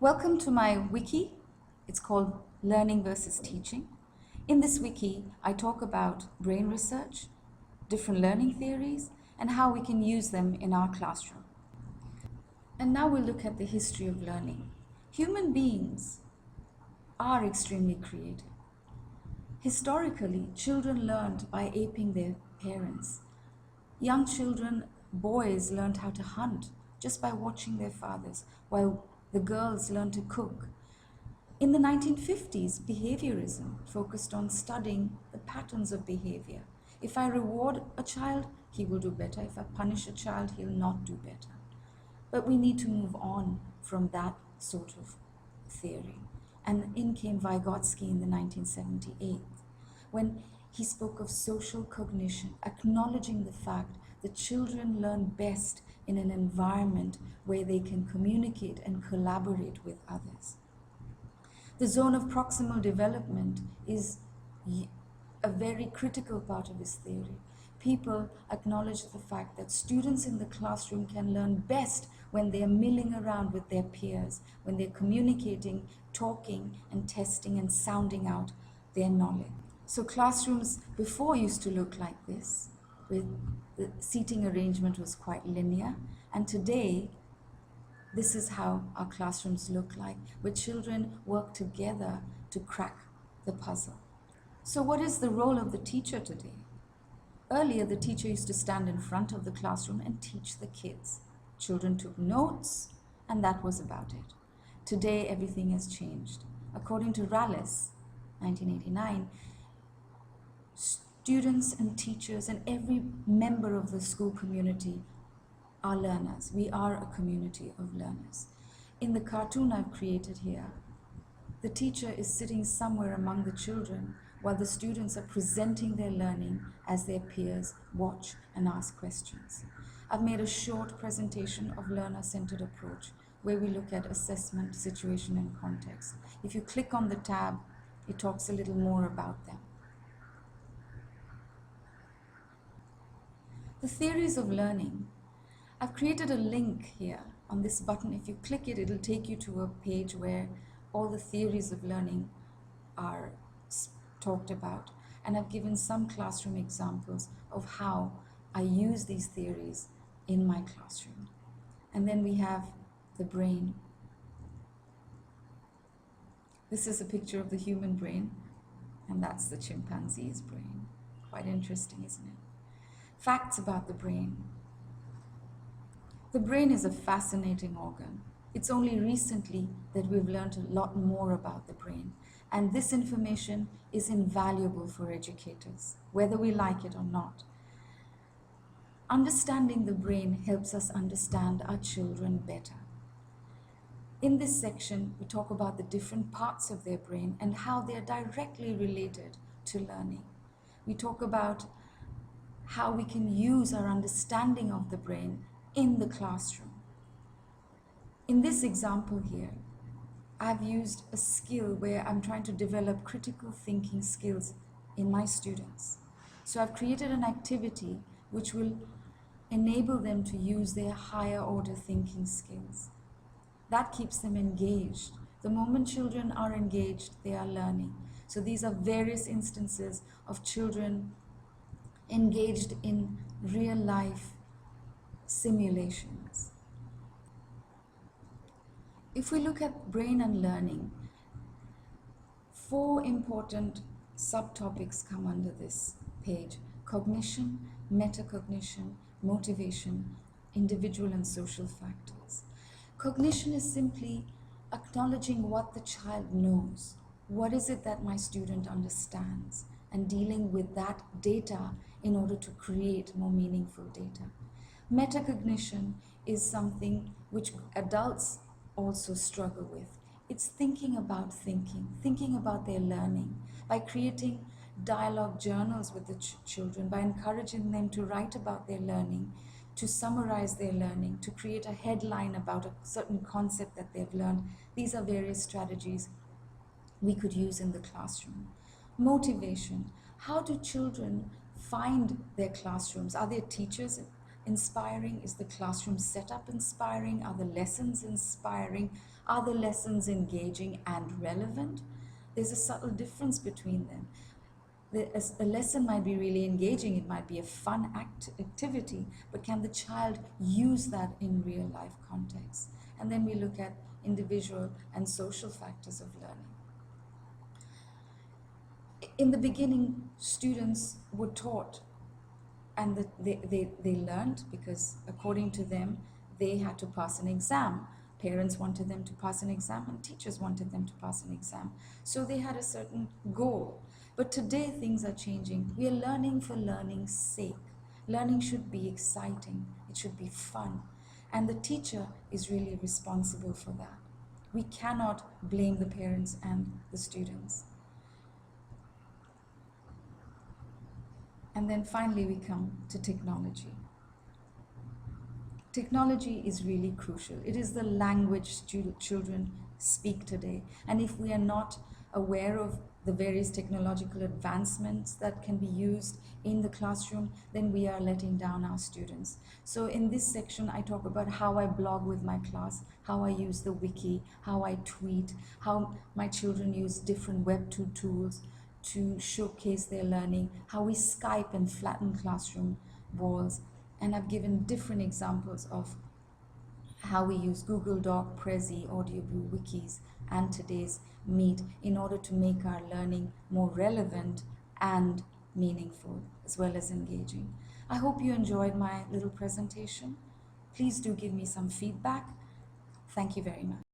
Welcome to my wiki. It's called Learning versus Teaching. In this wiki, I talk about brain research, different learning theories, and how we can use them in our classroom. And now we'll look at the history of learning. Human beings are extremely creative. Historically, children learned by aping their parents. Young children, boys, learned how to hunt just by watching their fathers, while the girls learned to cook. In the 1950s, behaviorism focused on studying the patterns of behavior. If I reward a child, he will do better. If I punish a child, he'll not do better. But we need to move on from that sort of theory. And in came Vygotsky in the 1978, when he spoke of social cognition, acknowledging the fact that children learn best in an environment where they can communicate and collaborate with others. The zone of proximal development is a very critical part of his theory. People acknowledge the fact that students in the classroom can learn best when they are milling around with their peers, when they're communicating, talking, and testing and sounding out their knowledge. So classrooms before used to look like this, with the seating arrangement was quite linear, and today this is how our classrooms look like, where children work together to crack the puzzle. So what is the role of the teacher today? Earlier, the teacher used to stand in front of the classroom and teach the kids. Children took notes, and that was about it. Today, everything has changed. According to Rallis, 1989, students and teachers and every member of the school community are learners. We are a community of learners. In the cartoon I've created here, the teacher is sitting somewhere among the children while the students are presenting their learning as their peers watch and ask questions. I've made a short presentation of learner-centered approach where we look at assessment, situation, and context. If you click on the tab, it talks a little more about them. The theories of learning. I've created a link here on this button. If you click it, it'll take you to a page where all the theories of learning are talked about. And I've given some classroom examples of how I use these theories in my classroom. And then we have the brain. This is a picture of the human brain, and that's the chimpanzee's brain. Quite interesting, isn't it? Facts about the brain. The brain is a fascinating organ. It's only recently that we've learned a lot more about the brain, and this information is invaluable for educators, whether we like it or not. Understanding the brain helps us understand our children better. In this section, we talk about the different parts of their brain and how they're directly related to learning. We talk about how we can use our understanding of the brain in the classroom. In this example here, I've used a skill where I'm trying to develop critical thinking skills in my students. So I've created an activity which will enable them to use their higher order thinking skills. That keeps them engaged. The moment children are engaged, they are learning. So these are various instances of children engaged in real life simulations. If we look at brain and learning, 4 important subtopics come under this page: cognition, metacognition, motivation, individual and social factors. Cognition is simply acknowledging what the child knows. What is it that my student understands? And dealing with that data in order to create more meaningful data. Metacognition is something which adults also struggle with. It's thinking about their learning, by creating dialogue journals with the children, by encouraging them to write about their learning, to summarize their learning, to create a headline about a certain concept that they've learned. These are various strategies we could use in the classroom. Motivation. How do children find their classrooms? Are there teachers inspiring? Is the classroom setup inspiring? Are the lessons inspiring? Are the lessons engaging and relevant? There's a subtle difference between them. A lesson might be really engaging, it might be a fun activity, but can the child use that in real life context? And then we look at individual and social factors of learning. In the beginning, students were taught and they learned because according to them, they had to pass an exam. Parents wanted them to pass an exam and teachers wanted them to pass an exam. So they had a certain goal. But today things are changing. We are learning for learning's sake. Learning should be exciting. It should be fun. And the teacher is really responsible for that. We cannot blame the parents and the students. And then finally we come to technology. Technology is really crucial. It is the language children speak today. And if we are not aware of the various technological advancements that can be used in the classroom, then we are letting down our students. So in this section, I talk about how I blog with my class, how I use the wiki, how I tweet, how my children use different Web2 tools to showcase their learning, how we Skype and flatten classroom walls. And I've given different examples of how we use Google Doc, Prezi, AudioBoo, wikis, and today's Meet in order to make our learning more relevant and meaningful, as well as engaging. I hope you enjoyed my little presentation. Please do give me some feedback. Thank you very much.